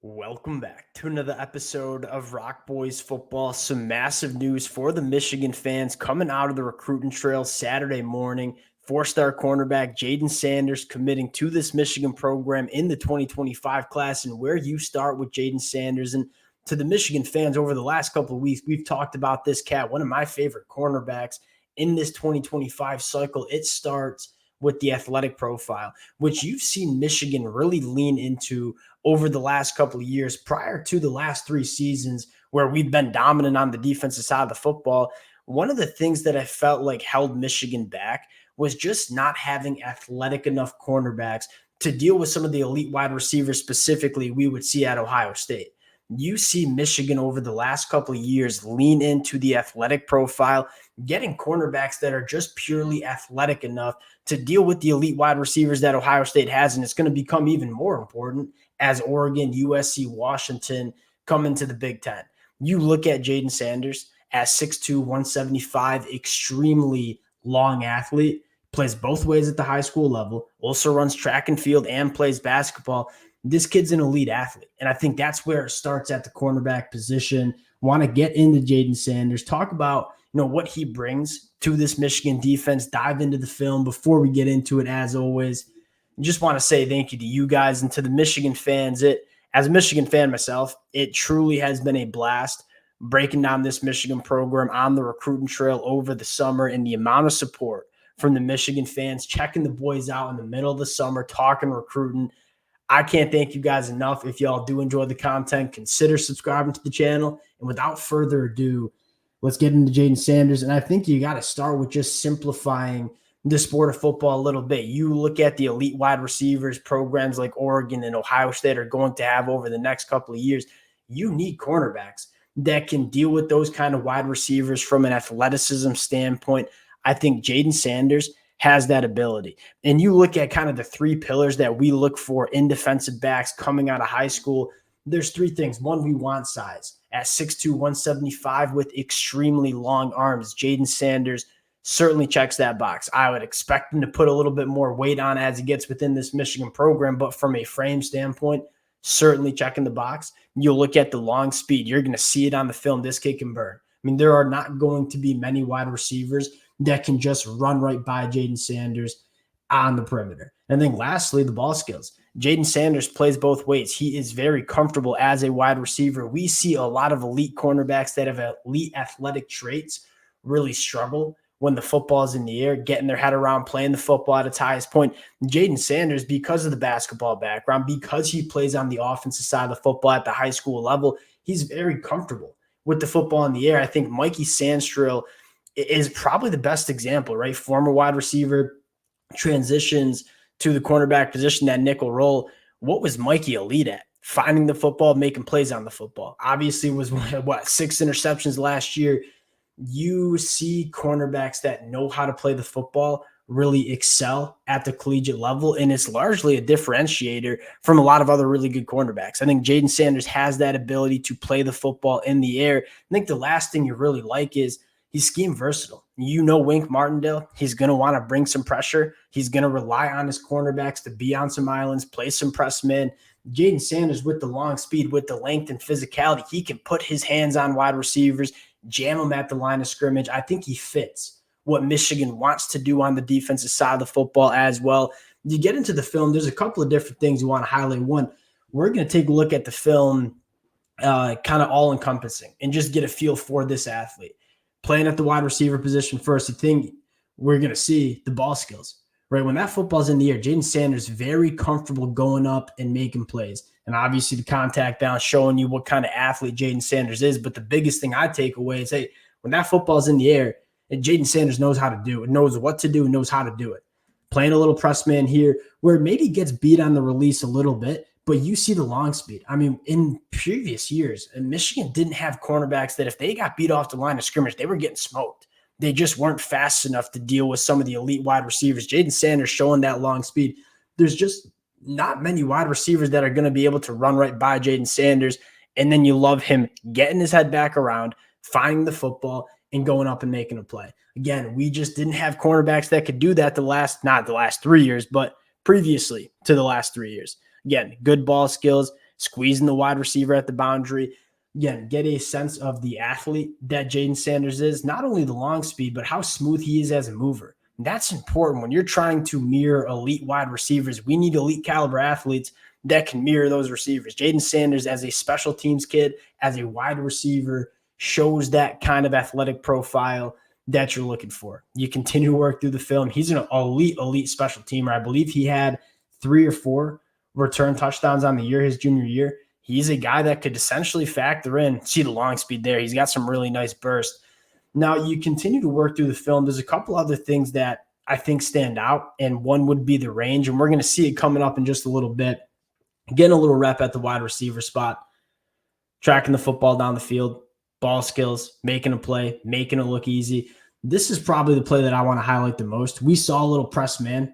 Welcome back to another episode of Rock Boys Football. Some massive news for the Michigan fans coming out of the recruiting trail Saturday morning. Four-star cornerback Jayden Sanders committing to this Michigan program in the 2025 class, and where you start with Jayden Sanders. And to the Michigan fans over the last couple of weeks, we've talked about this cat, one of my favorite cornerbacks in this 2025 cycle. It starts with the athletic profile, which you've seen Michigan really lean into over the last couple of years prior to the last three seasons where we've been dominant on the defensive side of the football. One of the things that I felt like held Michigan back was just not having athletic enough cornerbacks to deal with some of the elite wide receivers specifically we would see at Ohio State. You see Michigan over the last couple of years lean into the athletic profile, getting cornerbacks that are just purely athletic enough to deal with the elite wide receivers that Ohio State has. And it's going to become even more important as Oregon, USC, Washington come into the Big Ten. You look at Jayden Sanders at 6'2", 175, extremely long athlete, plays both ways at the high school level, also runs track and field and plays basketball. This kid's an elite athlete, and I think that's where it starts at the cornerback position. Want to get into Jayden Sanders, talk about what he brings to this Michigan defense, dive into the film. Before we get into it, as always, just want to say thank you to you guys and to the Michigan fans. As a Michigan fan myself, it truly has been a blast breaking down this Michigan program on the recruiting trail over the summer, and the amount of support from the Michigan fans, checking the boys out in the middle of the summer, talking recruiting. I can't thank you guys enough. If y'all do enjoy the content, consider subscribing to the channel. And without further ado, let's get into Jayden Sanders. And I think you got to start with just simplifying the sport of football a little bit. You look at the elite wide receivers programs like Oregon and Ohio State are going to have over the next couple of years. You need cornerbacks that can deal with those kind of wide receivers from an athleticism standpoint. I think Jayden Sanders has that ability. And you look at kind of the three pillars that we look for in defensive backs coming out of high school. There's three things. One, we want size. At 6'2", 175 with extremely long arms, Jayden Sanders certainly checks that box. I would expect him to put a little bit more weight on as he gets within this Michigan program, but from a frame standpoint, certainly checking the box. You'll look at the long speed. You're going to see it on the film. This kid can burn. I mean, there are not going to be many wide receivers that can just run right by Jayden Sanders on the perimeter. And then lastly, the ball skills. Jayden Sanders plays both ways. He is very comfortable as a wide receiver. We see a lot of elite cornerbacks that have elite athletic traits really struggle when the football is in the air, getting their head around, playing the football at its highest point. Jayden Sanders, because of the basketball background, because he plays on the offensive side of the football at the high school level, he's very comfortable with the football in the air. I think Mikey Sandstrill is probably the best example, right? Former wide receiver, transitions to the cornerback position, that nickel role. What was Mikey elite at? Finding the football, making plays on the football. Obviously was 6 interceptions last year. You see cornerbacks that know how to play the football really excel at the collegiate level, and it's largely a differentiator from a lot of other really good cornerbacks. I think Jayden Sanders has that ability to play the football in the air. I think the last thing you really like is he's scheme versatile. Wink Martindale, he's going to want to bring some pressure. He's going to rely on his cornerbacks to be on some islands, play some press men. Jayden Sanders, with the long speed, with the length and physicality, he can put his hands on wide receivers, jam them at the line of scrimmage. I think he fits what Michigan wants to do on the defensive side of the football as well. You get into the film, there's a couple of different things you want to highlight. One, we're going to take a look at the film kind of all-encompassing and just get a feel for this athlete. Playing at the wide receiver position first, the thing we're going to see, the ball skills, right? When that football's in the air, Jayden Sanders very comfortable going up and making plays. And obviously the contact balance showing you what kind of athlete Jayden Sanders is. But the biggest thing I take away is, hey, when that football's in the air, Jayden Sanders knows how to do it, knows what to do, knows how to do it. Playing a little press man here where maybe gets beat on the release a little bit, but you see the long speed. I mean, in previous years, Michigan didn't have cornerbacks that if they got beat off the line of scrimmage, they were getting smoked. They just weren't fast enough to deal with some of the elite wide receivers. Jayden Sanders showing that long speed. There's just not many wide receivers that are going to be able to run right by Jayden Sanders. And then you love him getting his head back around, finding the football, and going up and making a play. Again, we just didn't have cornerbacks that could do that not the last 3 years, but previously to the last 3 years. Again, good ball skills, squeezing the wide receiver at the boundary. Again, get a sense of the athlete that Jayden Sanders is, not only the long speed, but how smooth he is as a mover. And that's important when you're trying to mirror elite wide receivers. We need elite caliber athletes that can mirror those receivers. Jayden Sanders, as a special teams kid, as a wide receiver, shows that kind of athletic profile that you're looking for. You continue to work through the film. He's an elite special teamer. I believe he had 3 or 4 return touchdowns on the year, his junior year. He's a guy that could essentially factor in, see the long speed there. He's got some really nice burst. Now, you continue to work through the film. There's a couple other things that I think stand out, and one would be the range, and we're going to see it coming up in just a little bit. Getting a little rep at the wide receiver spot, tracking the football down the field, ball skills, making a play, making it look easy. This is probably the play that I want to highlight the most. We saw a little press man.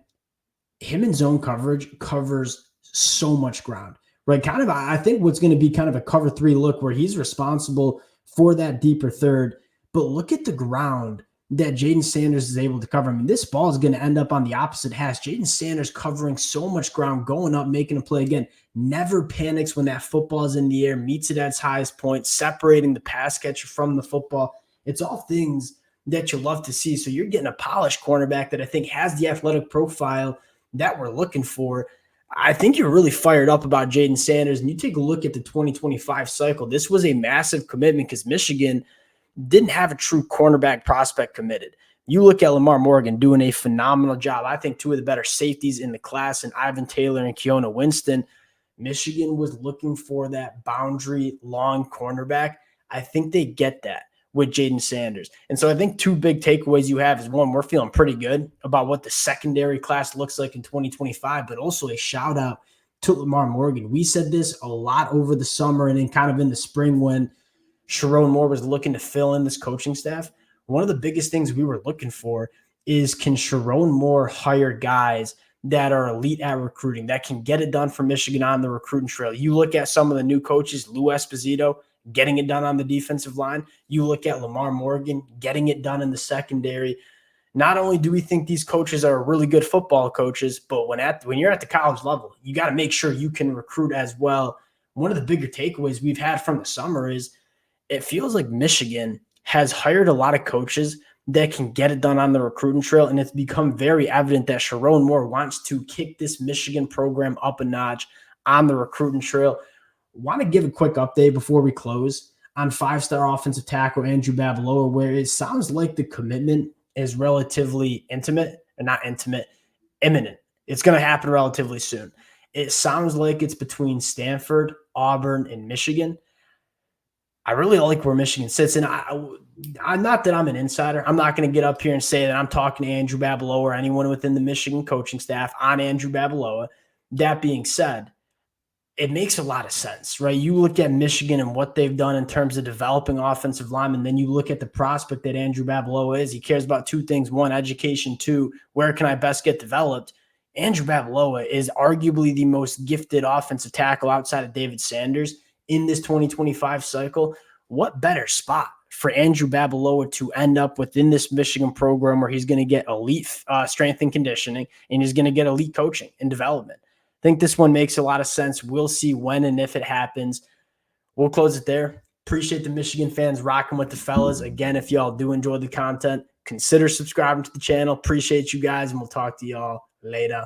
Him in zone coverage covers so much ground, right? Kind of, I think what's going to be kind of a cover 3 look where he's responsible for that deeper third. But look at the ground that Jayden Sanders is able to cover. I mean, this ball is going to end up on the opposite hash. Jayden Sanders covering so much ground, going up, making a play. Again, never panics when that football is in the air, meets it at its highest point, separating the pass catcher from the football. It's all things that you love to see. So you're getting a polished cornerback that I think has the athletic profile that we're looking for. I think you're really fired up about Jayden Sanders. And you take a look at the 2025 cycle. This was a massive commitment because Michigan didn't have a true cornerback prospect committed. You look at Lamar Morgan doing a phenomenal job. I think 2 of the better safeties in the class, and Ivan Taylor and Keona Winston. Michigan was looking for that boundary long cornerback. I think they get that with Jayden Sanders. And so I think 2 big takeaways you have is, one, we're feeling pretty good about what the secondary class looks like in 2025, but also a shout out to Lamar Morgan. We said this a lot over the summer and then kind of in the spring when Sherrone Moore was looking to fill in this coaching staff. One of the biggest things we were looking for is, can Sherrone Moore hire guys that are elite at recruiting, that can get it done for Michigan on the recruiting trail? You look at some of the new coaches, Lou Esposito, getting it done on the defensive line. You look at Lamar Morgan, getting it done in the secondary. Not only do we think these coaches are really good football coaches, but when you're at the college level, you got to make sure you can recruit as well. One of the bigger takeaways we've had from the summer is it feels like Michigan has hired a lot of coaches that can get it done on the recruiting trail, and it's become very evident that Sherrone Moore wants to kick this Michigan program up a notch on the recruiting trail. Want to give a quick update before we close on 5-star offensive tackle Andrew Babalola, where it sounds like the commitment is relatively imminent. It's going to happen relatively soon. It sounds like it's between Stanford, Auburn, and Michigan. I really like where Michigan sits. And I'm not that I'm an insider. I'm not going to get up here and say that I'm talking to Andrew Babalola or anyone within the Michigan coaching staff on Andrew Babalola. That being said, it makes a lot of sense, right? You look at Michigan and what they've done in terms of developing offensive linemen, then you look at the prospect that Andrew Babalola is. He cares about 2 things. 1, education. 2, where can I best get developed? Andrew Babalola is arguably the most gifted offensive tackle outside of David Sanders in this 2025 cycle. What better spot for Andrew Babalola to end up within this Michigan program where he's going to get elite strength and conditioning, and he's going to get elite coaching and development? I think this one makes a lot of sense. We'll see when and if it happens. We'll close it there. Appreciate the Michigan fans rocking with the fellas. Again, if y'all do enjoy the content, consider subscribing to the channel. Appreciate you guys, and we'll talk to y'all later.